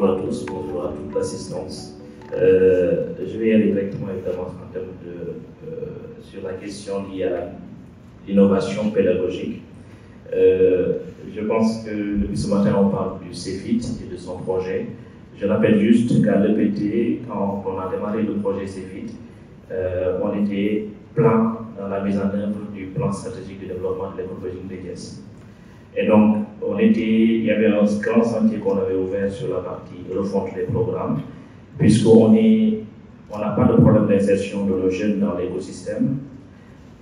Bonjour à tous, bonjour à toute l'assistance. Je vais aller directement évidemment en termes sur la question liée à l'innovation pédagogique. Je pense que depuis ce matin on parle du CEFIT et de son projet. Je rappelle juste qu'à l'EPT, quand on a démarré le projet CEFIT, on était plein dans la mise en œuvre du plan stratégique de développement de l'école pédagogique de Thiès. Et donc, il y avait un grand sentier qu'on avait ouvert sur la partie refonte des programmes, puisqu'on n'a pas de problème d'insertion de nos jeunes dans l'écosystème,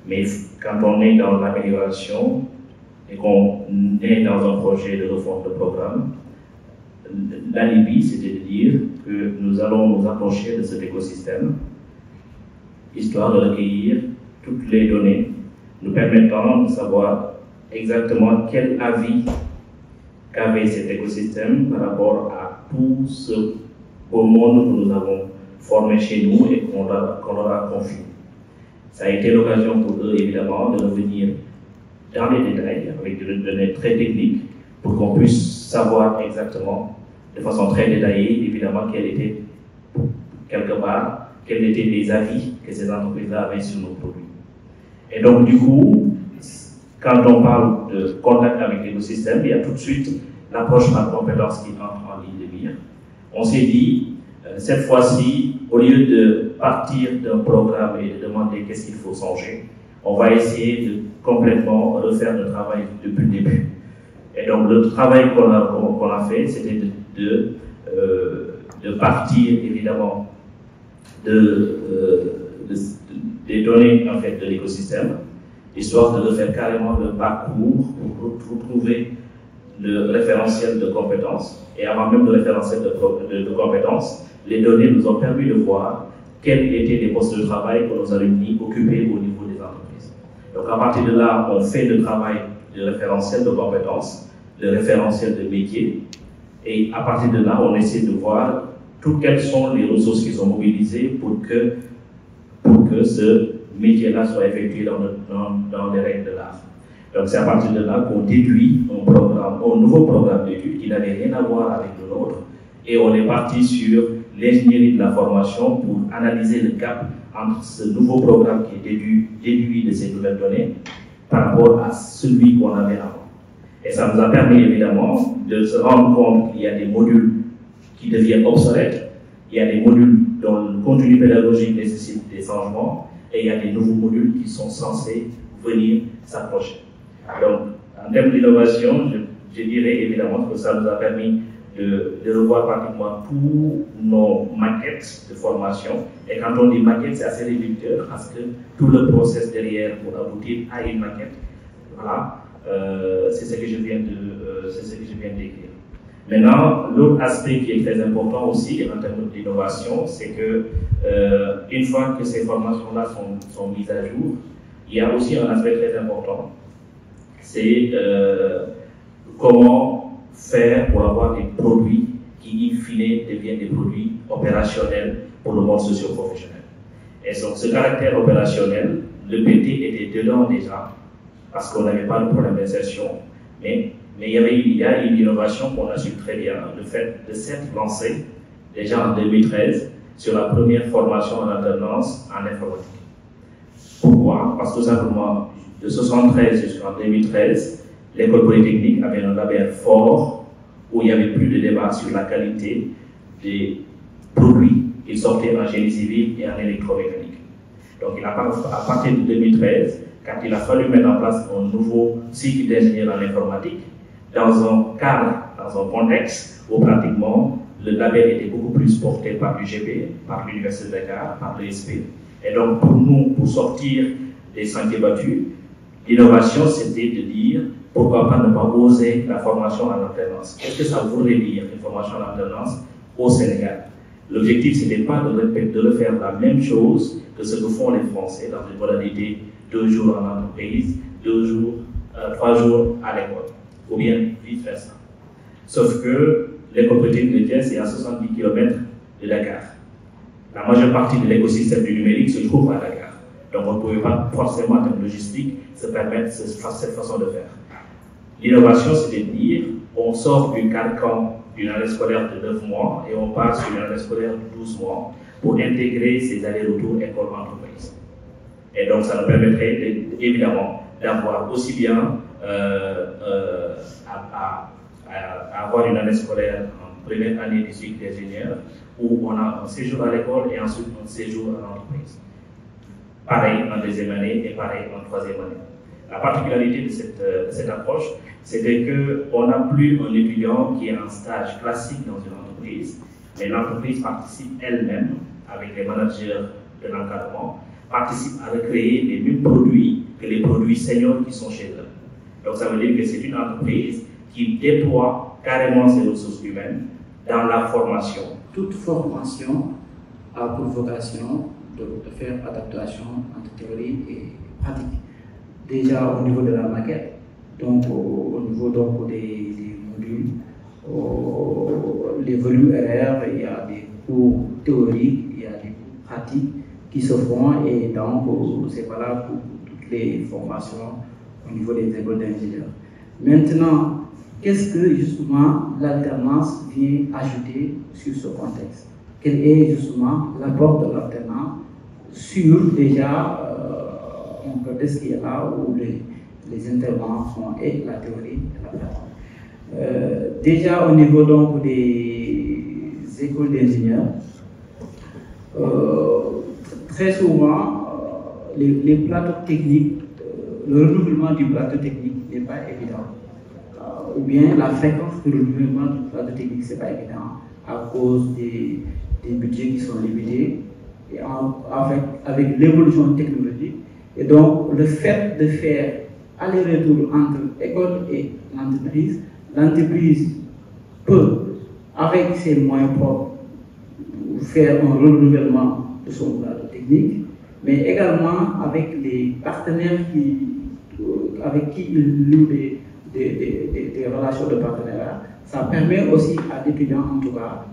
mais quand on est dans l'amélioration et qu'on est dans un projet de refonte de programme, l'alibi, c'était de dire que nous allons nous approcher de cet écosystème, histoire de recueillir toutes les données nous permettant de savoir exactement quel avis qu'avait cet écosystème par rapport à tout ce beau monde que nous avons formé chez nous et qu'on leur a confié. Ça a été l'occasion pour eux, évidemment, de revenir dans les détails avec des données très techniques pour qu'on puisse savoir exactement, de façon très détaillée, évidemment, quels étaient les avis que ces entreprises-là avaient sur nos produits. Et donc, du coup, quand on parle de contact avec l'écosystème, il y a tout de suite l'approche par compétence qui entre en ligne de mire. On s'est dit, cette fois-ci, au lieu de partir d'un programme et de demander qu'est-ce qu'il faut changer, on va essayer de complètement refaire le travail depuis le début. Et donc, le travail qu'on a fait, c'était de partir, évidemment, des données en fait, de l'écosystème, histoire de refaire carrément le parcours pour retrouver le référentiel de compétences. Et avant même le référentiel de compétences, les données nous ont permis de voir quels étaient les postes de travail que nos alumni occupaient au niveau des entreprises. Donc à partir de là, on fait le travail de référentiel de compétences, le référentiel de métier, et à partir de là, on essaie de voir quelles sont les ressources qui sont mobilisées pour que ce métier-là soit effectué dans les règles de l'art. Donc c'est à partir de là qu'on déduit un nouveau programme d'études qui n'avait rien à voir avec le nôtre, et on est parti sur l'ingénierie de la formation pour analyser le gap entre ce nouveau programme qui est déduit de ces nouvelles données par rapport à celui qu'on avait avant. Et ça nous a permis évidemment de se rendre compte qu'il y a des modules qui deviennent obsolètes, il y a des modules dont le contenu pédagogique nécessite des changements, et il y a des nouveaux modules qui sont censés venir s'approcher. Donc, en termes d'innovation, je dirais évidemment que ça nous a permis de revoir pratiquement tous nos maquettes de formation. Et quand on dit maquette, c'est assez réducteur parce que tout le process derrière pour aboutir à une maquette, voilà, c'est ce que je viens de décrire. Maintenant, l'autre aspect qui est très important aussi en termes d'innovation, c'est que une fois que ces formations-là sont mises à jour, il y a aussi un aspect très important, c'est comment faire pour avoir des produits qui, in fine, deviennent des produits opérationnels pour le monde socio-professionnel. Et donc, ce caractère opérationnel, le PT était dedans déjà, parce qu'on n'avait pas de problème d'insertion, mais il y a une innovation qu'on a su très bien, le fait de s'être lancé déjà en 2013 sur la première formation en alternance en informatique. Pourquoi? Parce que simplement, de 1973 jusqu'en 2013, l'école polytechnique avait un label fort où il n'y avait plus de débat sur la qualité des produits qui sortaient en génie civil et en électromécanique. Donc, à partir de 2013, quand il a fallu mettre en place un nouveau cycle d'ingénieur en informatique, dans un cadre, dans un contexte où pratiquement le label était beaucoup plus porté par l'UGB, par l'Université de Dakar, par l'ESP. Et donc pour nous, pour sortir des sentiers battus, l'innovation c'était de dire pourquoi pas ne pas oser la formation en alternance. Qu'est-ce que ça voudrait dire une formation en alternance au Sénégal? L'objectif c'était pas de refaire la même chose que ce que font les Français dans une modalité 2 jours en entreprise, 3 jours à l'école, ou bien vice-versa. Sauf que l'école polytechnique de Thiès est à 70 km de Dakar. La majeure partie de l'écosystème du numérique se trouve à Dakar. Donc on ne pouvait pas forcément, en termes logistiques, se permettre cette façon de faire. L'innovation, c'est de dire, on sort du carcan d'une année scolaire de 9 mois et on passe sur une année scolaire de 12 mois pour intégrer ces allers-retours école-entreprise. Et donc ça nous permettrait évidemment d'avoir aussi bien avoir une année scolaire en première année du cycle d'ingénieur où on a un séjour à l'école et ensuite un séjour à l'entreprise. Pareil en deuxième année et pareil en troisième année. La particularité de cette approche, c'était qu'on n'a plus un étudiant qui est en stage classique dans une entreprise, mais l'entreprise participe elle-même, avec les managers de l'encadrement, participe à recréer les mêmes produits que les produits seniors qui sont chez eux. Donc ça veut dire que c'est une entreprise qui déploie carrément ses ressources humaines dans la formation. Toute formation a pour vocation de faire adaptation entre théorie et pratique. Déjà au niveau de la maquette, donc au niveau donc des modules, les volumes RR, il y a des cours théoriques, il y a des cours pratiques qui se font et donc c'est valable pour toutes les formations au niveau des écoles d'ingénieurs. Maintenant, qu'est-ce que justement l'alternance vient ajouter sur ce contexte? Quel est justement l'apport de l'alternance sur déjà un contexte qui est là où les interventions et la théorie et la pratique. Déjà au niveau donc des écoles d'ingénieurs, très souvent les plateaux techniques, le renouvellement du plateau technique n'est pas évident. Ou bien la fréquence de renouvellement du plateau technique, ce n'est pas évident à cause des budgets qui sont limités et avec l'évolution technologique. Et donc, le fait de faire aller-retour entre école et l'entreprise peut, avec ses moyens propres, faire un renouvellement de son plateau technique, mais également avec les partenaires avec qui il loue des relations de partenariat. Ça permet aussi à l'étudiant, en tout cas,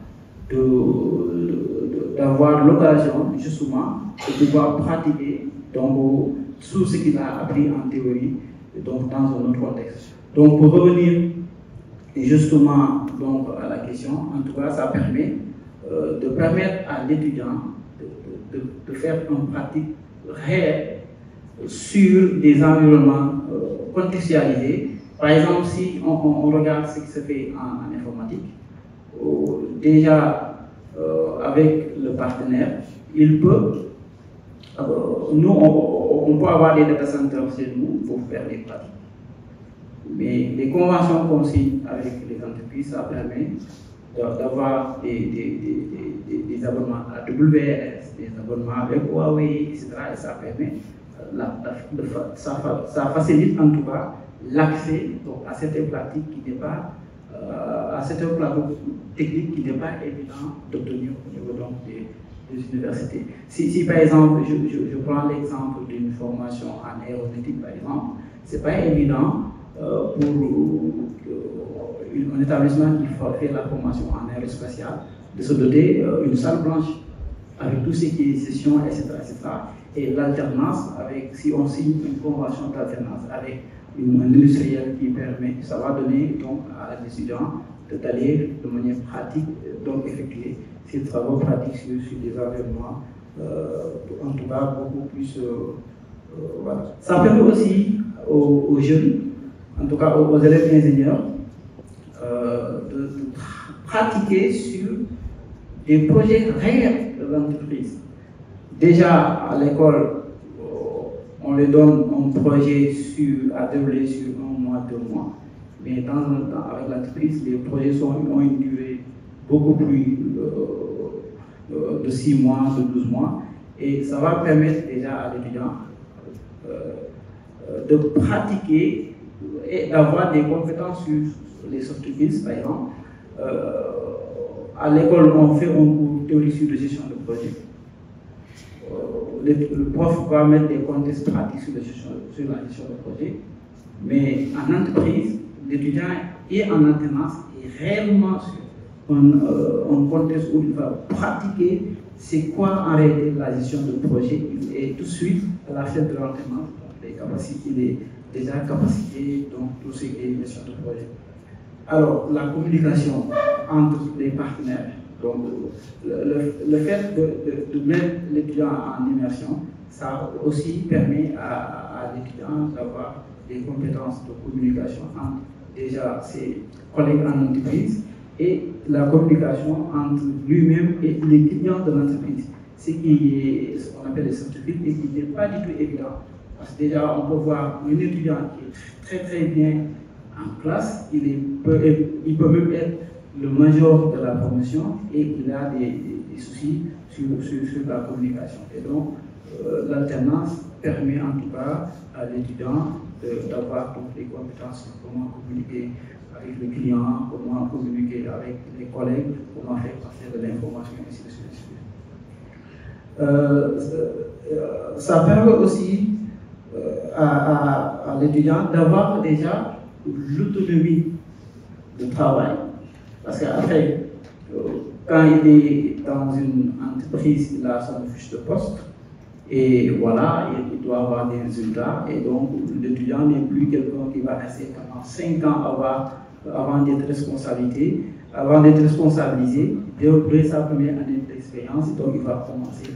d'avoir l'occasion, justement, de pouvoir pratiquer donc, tout ce qu'il a appris en théorie donc, dans un autre contexte. Donc, pour revenir justement donc, à la question, en tout cas, ça permet de permettre à l'étudiant de faire une pratique réelle sur des environnements contextualisés. Par exemple, si on regarde ce qui se fait en informatique, déjà avec le partenaire, il peut, nous on peut avoir des data centers chez nous pour faire des pratiques. Mais les conventions qu'on signe avec les entreprises, ça permet d'avoir des abonnements à WS, des abonnements avec Huawei, etc. Et ça permet, ça facilite en tout cas l'accès à certaines pratiques qui n'est pas, à certains plateaux techniques qui n'est pas évident d'obtenir au niveau donc, des universités. Si par exemple, je prends l'exemple d'une formation en aéronautique par exemple, ce n'est pas évident pour un établissement qui fait la formation en aérospatiale de se doter d'une salle blanche avec tout ce qui est session, etc. Et l'alternance, si on signe une convention d'alternance avec un industriel qui permet, ça va donner donc à l'étudiant d'aller de manière pratique, donc effectuer ces travaux pratiques sur des environnements, en tout cas beaucoup plus. Voilà. Ça permet aussi aux jeunes, en tout cas aux élèves ingénieurs, de pratiquer sur des projets réels de l'entreprise. Déjà à l'école, on leur donne un projet à dérouler sur 1 mois, 2 mois, mais dans un temps, avec l'entreprise, les projets ont une durée beaucoup plus de 6 mois, de 12 mois, et ça va permettre déjà à l'étudiant de pratiquer et d'avoir des compétences sur les soft skills, par exemple. À l'école, on fait un cours théorique sur la gestion de projet. Le prof va mettre des contextes pratiques sur la gestion de projet, mais en entreprise, l'étudiant est en alternance et réellement sur un contexte où il va pratiquer c'est quoi en réalité la gestion de projet et tout de suite à la fin de l'alternance, il est déjà capacité donc tout ce qui est gestion de projet. Alors, la communication entre les partenaires, donc le fait de mettre l'étudiant en immersion, ça aussi permet à l'étudiant d'avoir des compétences de communication entre déjà ses collègues en entreprise et la communication entre lui-même et les clients de l'entreprise. Ce qu'on appelle les soft skills et qui n'est pas du tout évident. Parce que déjà, on peut voir un étudiant qui est très bien en classe, il peut même être le major de la promotion et il a des soucis sur la communication. Et donc, l'alternance permet en tout cas à l'étudiant d'avoir des compétences sur comment communiquer avec le client, comment communiquer avec les collègues, comment faire passer de l'information, et ainsi de suite. Ça permet aussi à l'étudiant d'avoir déjà l'autonomie de travail. Parce qu'après, quand il est dans une entreprise, il a son fiche de poste, et voilà, il doit avoir des résultats, et donc l'étudiant n'est plus quelqu'un qui va rester pendant 5 ans avant d'être responsabilisé. Dès sa première année d'expérience, donc il va commencer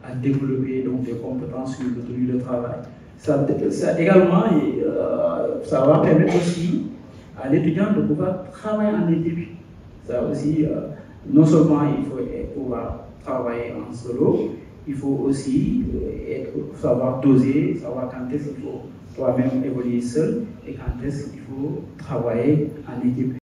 à développer donc, des compétences sur l'autonomie de travail. Ça également, ça va permettre aussi à l'étudiant de pouvoir travailler en équipe. Ça aussi, non seulement il faut pouvoir travailler en solo, il faut aussi savoir doser, savoir quand est-ce qu'il faut toi-même évoluer seul et quand est-ce qu'il faut travailler en équipe.